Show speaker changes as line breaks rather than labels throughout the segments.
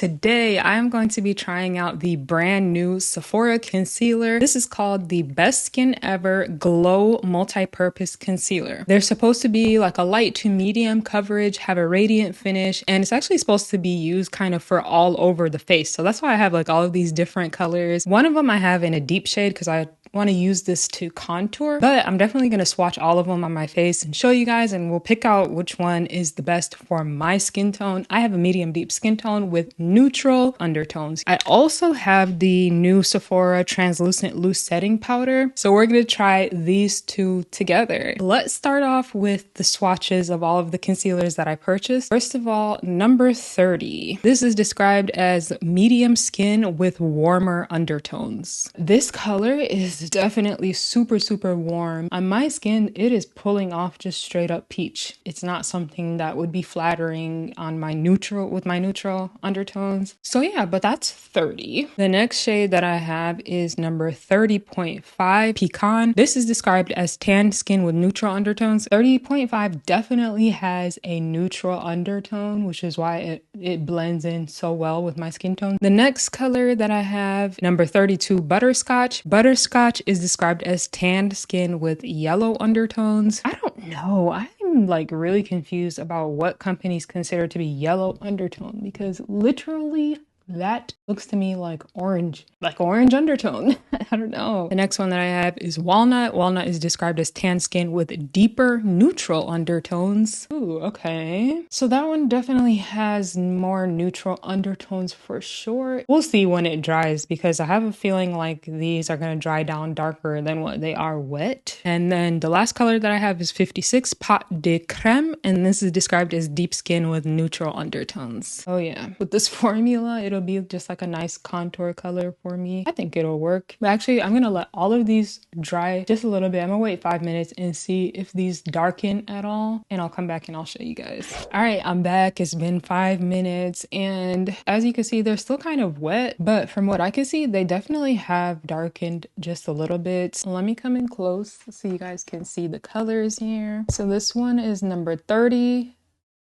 Today, I'm going to be trying out the brand new Sephora concealer. This is called the Best Skin Ever Glow Multi-Purpose Concealer. They're supposed to be like a light to medium coverage, have a radiant finish, and it's actually supposed to be used kind of for all over the face. So that's why I have like all of these different colors. One of them I have in a deep shade because I want to use this to contour, but I'm definitely going to swatch all of them on my face and show you guys, and we'll pick out which one is the best for my skin tone. I have a medium deep skin tone with neutral undertones. I also have the new Sephora translucent loose setting powder, so we're going to try these two together. Let's start off with the swatches of all of the concealers that I purchased. First of all, number 30. This is described as medium skin with warmer undertones. This color is definitely super warm. On my skin, it is pulling off just straight up peach. It's not something that would be flattering on my neutral with my neutral undertones. So yeah, but that's 30. The next shade that I have is number 30.5 Pecan. This is described as tan skin with neutral undertones. 30.5 definitely has a neutral undertone, which is why it blends in so well with my skin tone. The next color that I have, number 32 Butterscotch. Butterscotch is described as tanned skin with yellow undertones. I don't know. I'm like really confused about what companies consider to be yellow undertone, because literally that looks to me like orange undertone. I don't know. The next one that I have is Walnut. Walnut is described as tan skin with deeper neutral undertones. Ooh, okay. So that one definitely has more neutral undertones for sure. We'll see when it dries, because I have a feeling like these are going to dry down darker than what they are wet. And then the last color that I have is 56 Pot de Crème, and this is described as deep skin with neutral undertones. Oh yeah. With this formula, it'll be just like a nice contour color for me. I think it'll work. But actually, I'm gonna let all of these dry just a little bit. I'm gonna wait 5 minutes and see if these darken at all, and I'll come back and I'll show you guys. All right, I'm back. It's been 5 minutes, and as you can see, they're still kind of wet, but from what I can see, they definitely have darkened just a little bit. So let me come in close so you guys can see the colors here. So this one is number 30,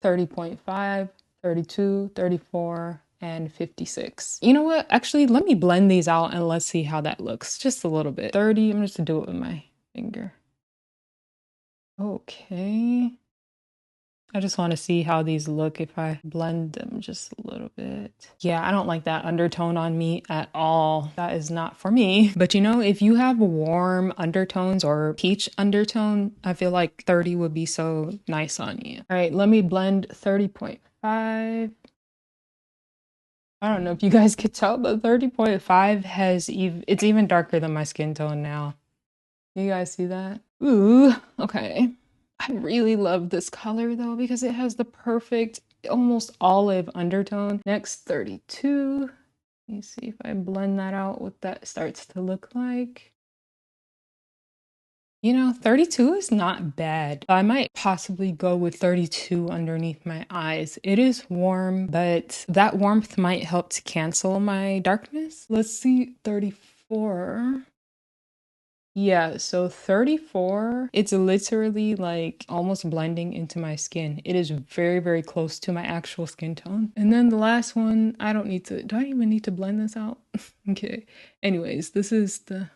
30.5, 32, 34, and 56. You know what? Actually, let me blend these out and let's see how that looks. Just a little bit. 30, I'm just gonna do it with my finger. Okay. I just want to see how these look if I blend them just a little bit. Yeah, I don't like that undertone on me at all. That is not for me. But you know, if you have warm undertones or peach undertone, I feel like 30 would be so nice on you. All right, let me blend 30.5. I don't know if you guys could tell, but 30.5 has it's even darker than my skin tone now. You guys see that? Ooh, okay. I really love this color though, because it has the perfect, almost olive undertone. Next, 32. Let me see if I blend that out, what that starts to look like. You know, 32 is not bad. I might possibly go with 32 underneath my eyes. It is warm, but that warmth might help to cancel my darkness. Let's see, 34. Yeah, so 34, it's literally like almost blending into my skin. It is very close to my actual skin tone. And then the last one, I don't need to, do I even need to blend this out? Okay. Anyways, this is the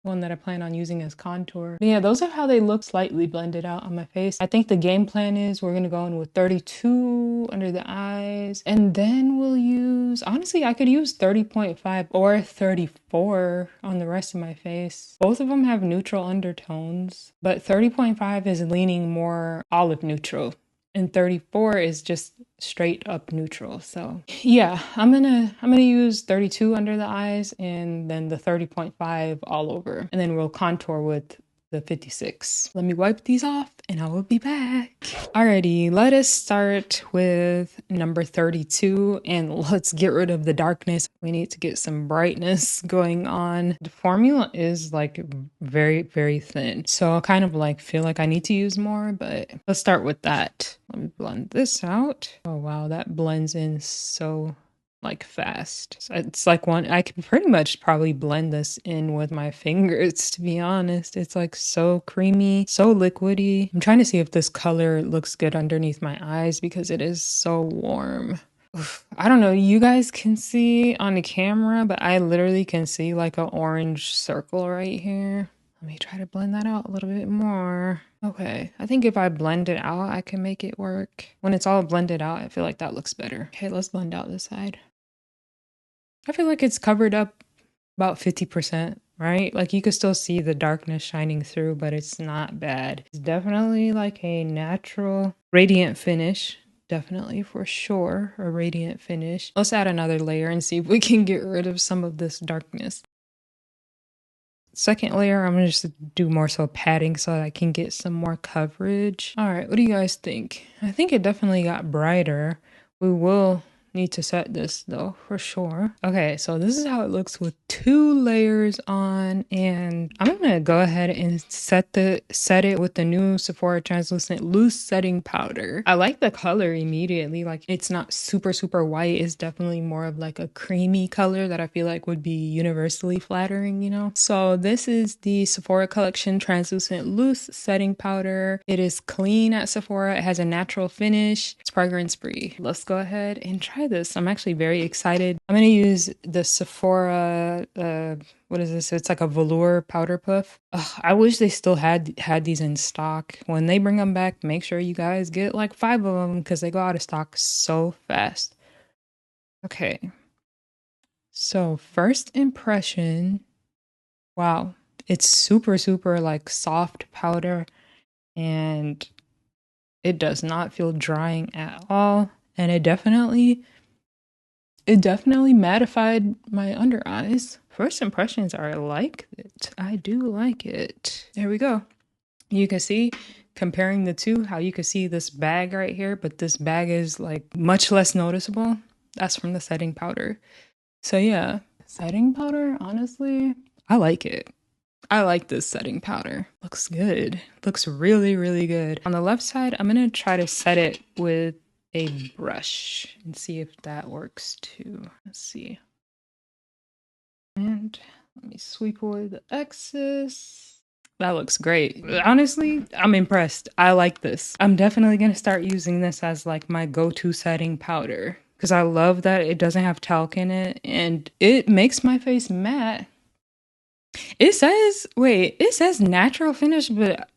one that I plan on using as contour. But yeah, those are how they look slightly blended out on my face. I think the game plan is we're gonna go in with 32 under the eyes, and then we'll use, honestly, I could use 30.5 or 34 on the rest of my face. Both of them have neutral undertones, but 30.5 is leaning more olive neutral, and 34 is just straight up neutral. So yeah, I'm gonna use 32 under the eyes and then the 30.5 all over, and then we'll contour with the 56. Let me wipe these off and I will be back. Alrighty, let us start with number 32 and let's get rid of the darkness. We need to get some brightness going on. The formula is like very thin, so I kind of like feel like I need to use more, but let's start with that. Let me blend this out. Oh wow, that blends in so like fast. So it's like one, I can pretty much probably blend this in with my fingers, to be honest. It's like so creamy, so liquidy. I'm trying to see if this color looks good underneath my eyes because it is so warm. I don't know, you guys can see on the camera, but I literally can see like an orange circle right here. Let me try to blend that out a little bit more. Okay, I think if I blend it out, I can make it work. When it's all blended out, I feel like that looks better. Okay, let's blend out this side. I feel like it's covered up about 50%, right? Like you could still see the darkness shining through, but it's not bad. It's definitely like a natural radiant finish. Definitely for sure a radiant finish. Let's add another layer and see if we can get rid of some of this darkness. Second layer, I'm gonna just do more so padding so that I can get some more coverage. All right, what do you guys think? I think it definitely got brighter. We will need to set this though, for sure. Okay, so this is how it looks with 2 layers on, and I'm gonna go ahead and set it with the new Sephora translucent loose setting powder. I like the color immediately. Like it's not super white. It's definitely more of like a creamy color that I feel like would be universally flattering, you know? So this is the Sephora collection translucent loose setting powder. It is clean at Sephora. It has a natural finish. It's fragrance free. Let's go ahead and try this. I'm actually very excited. I'm gonna use the Sephora, what is this? It's like a velour powder puff. Ugh, I wish they still had these in stock. When they bring them back, make sure you guys get like 5 of them because they go out of stock so fast. Okay. So first impression, wow, it's super like soft powder and it does not feel drying at all. And it definitely mattified my under eyes. First impressions are I like it. I do like it. There we go. You can see comparing the two, how you can see this bag right here, but this bag is like much less noticeable. That's from the setting powder. So yeah, setting powder, honestly, I like it. I like this setting powder. Looks good. Looks really good. On the left side, I'm gonna try to set it with a brush and see if that works too. Let's see. And let me sweep away the excess. That looks great. Honestly, I'm impressed. I like this. I'm definitely gonna start using this as like my go-to setting powder because I love that it doesn't have talc in it and it makes my face matte. It says natural finish, but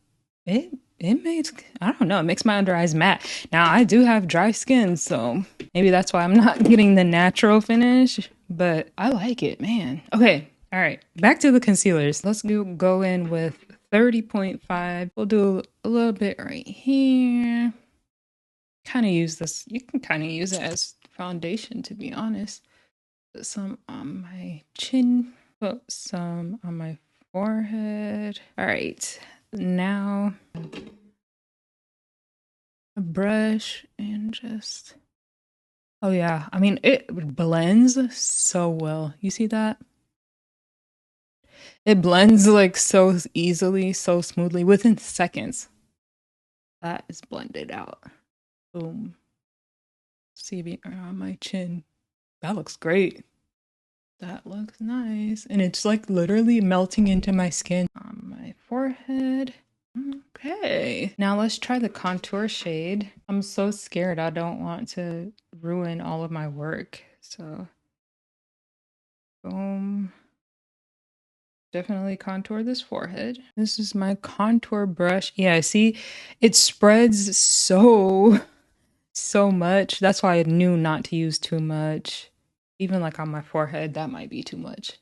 it makes, I don't know, it makes my under eyes matte. Now I do have dry skin, so maybe that's why I'm not getting the natural finish, but I like it, man. Okay, all right, back to the concealers. Let's go in with 30.5. We'll do a little bit right here. Kind of use this, you can kind of use it as foundation, to be honest. Put some on my chin. Put some on my forehead. All right, now a brush and just, oh yeah, I mean, it blends so well. You see that? It blends like so easily, so smoothly within seconds. That is blended out. Boom. See me on my chin. That looks great. That looks nice. And it's like literally melting into my skin. On my forehead. Okay. Now let's try the contour shade. I'm so scared. I don't want to ruin all of my work. So, boom. Definitely contour this forehead. This is my contour brush. Yeah, see, it spreads so much. That's why I knew not to use too much. Even like on my forehead, that might be too much.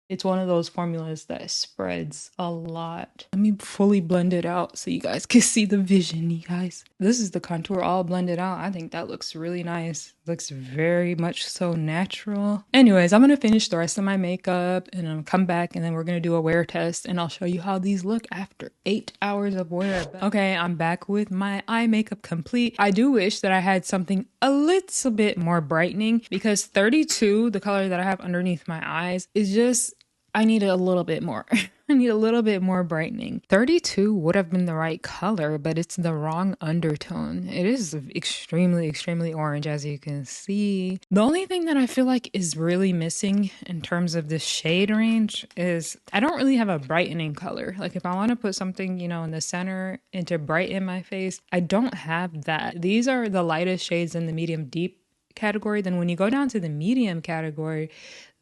It's one of those formulas that spreads a lot. Let me fully blend it out so you guys can see the vision, you guys. This is the contour all blended out. I think that looks really nice. Looks very much so natural. Anyways, I'm gonna finish the rest of my makeup and I'll come back and then we're gonna do a wear test and I'll show you how these look after 8 hours of wear. Okay, I'm back with my eye makeup complete. I do wish that I had something a little bit more brightening because 32, the color that I have underneath my eyes, is just, I need a little bit more. I need a little bit more brightening. 32 would have been the right color, but it's the wrong undertone. It is extremely orange, as you can see. The only thing that I feel like is really missing in terms of this shade range is I don't really have a brightening color. Like if I want to put something, you know, in the center and to brighten my face, I don't have that. These are the lightest shades in the medium deep category. Then when you go down to the medium category,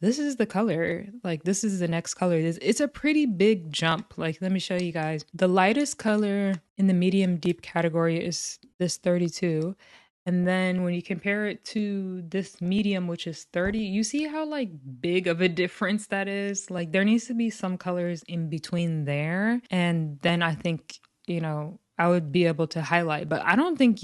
this is the color. Like, this is the next color. It's a pretty big jump. Like, let me show you guys. The lightest color in the medium deep category is this 32. And then when you compare it to this medium, which is 30, you see how like big of a difference that is? Like, there needs to be some colors in between there. And then I think, you know, I would be able to highlight, but I don't think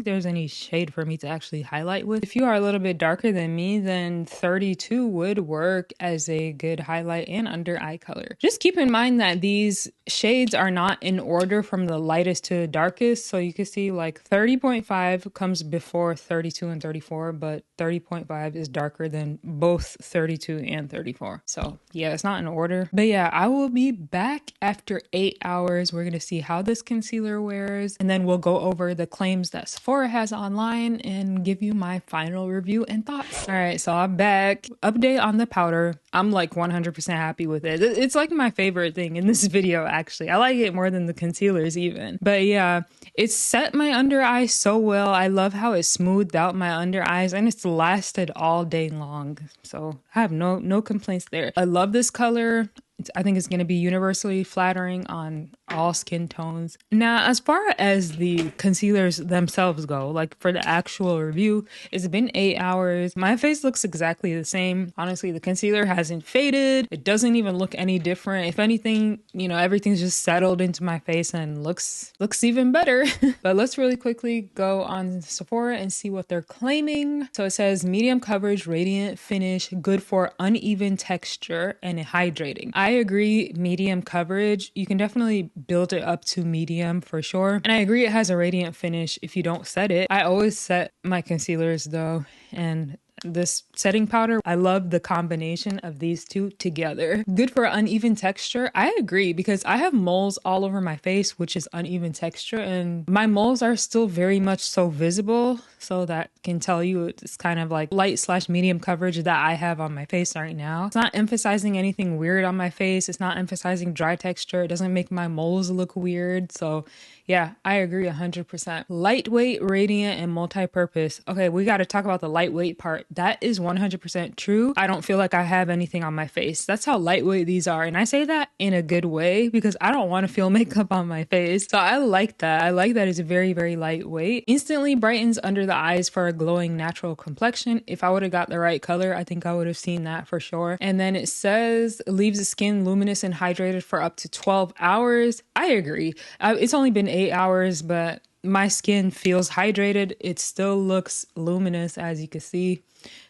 there's any shade for me to actually highlight with. If you are a little bit darker than me, then 32 would work as a good highlight and under eye color. Just keep in mind that these shades are not in order from the lightest to the darkest. So you can see like 30.5 comes before 32 and 34, but 30.5 is darker than both 32 and 34. So yeah, it's not in order. But yeah, I will be back after 8 hours. We're going to see how this concealer wears, and then we'll go over the claims that Sephora has online and give you my final review and thoughts. All right, so I'm back. Update on the powder. I'm like 100% happy with it. It's like my favorite thing in this video, actually. I like it more than the concealers even. But yeah, it set my under eye so well. I love how it smoothed out my under eyes, and it's lasted all day long. So I have no complaints there. I love this color. I think it's going to be universally flattering on all skin tones. Now, as far as the concealers themselves go, like for the actual review, it's been 8 hours. My face looks exactly the same. Honestly, the concealer hasn't faded. It doesn't even look any different. If anything, you know, everything's just settled into my face and looks even better. But let's really quickly go on Sephora and see what they're claiming. So it says medium coverage, radiant finish, good for uneven texture, and hydrating. I agree, medium coverage. You can definitely build it up to medium for sure. And I agree it has a radiant finish if you don't set it. I always set my concealers though, and this setting powder, I love the combination of these two together. Good for uneven texture. I agree, because I have moles all over my face, which is uneven texture, and my moles are still very much so visible. So that can tell you it's kind of like light/medium coverage that I have on my face right now. It's not emphasizing anything weird on my face. It's not emphasizing dry texture. It doesn't make my moles look weird. So yeah, I agree 100%. Lightweight, radiant, and multi-purpose. Okay, we got to talk about the lightweight part. That is 100% true. I don't feel like I have anything on my face. That's how lightweight these are. And I say that in a good way because I don't want to feel makeup on my face. So I like that. I like that it's very, very lightweight. Instantly brightens under the eyes for a glowing natural complexion. If I would have got the right color, I think I would have seen that for sure. And then it says leaves the skin luminous and hydrated for up to 12 hours. I agree. It's only been 8 hours, but my skin feels hydrated. It still looks luminous, as you can see.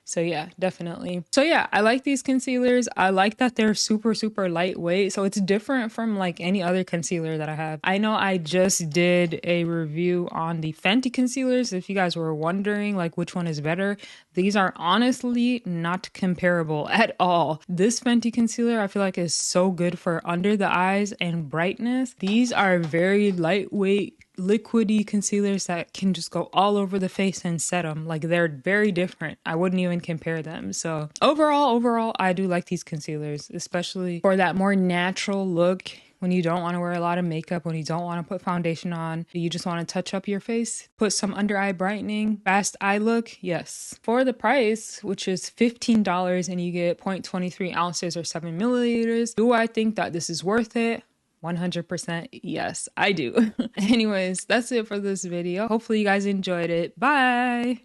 So yeah, definitely. So yeah, I like these concealers. I like that they're super, super lightweight. So it's different from like any other concealer that I have. I know I just did a review on the Fenty concealers. If you guys were wondering like which one is better, these are honestly not comparable at all. This Fenty concealer I feel like is so good for under the eyes and brightness. These are very lightweight, liquidy concealers that can just go all over the face and set them. Like, they're very different. I wouldn't even compare them. So overall, I do like these concealers, especially for that more natural look. When you don't want to wear a lot of makeup, when you don't want to put foundation on, you just want to touch up your face, put some under eye brightening, fast eye look, yes. For the price, which is $15, and you get 0.23 ounces or 7 milliliters, do I think that this is worth it? 100% yes, I do. Anyways, that's it for this video. Hopefully you guys enjoyed it. Bye.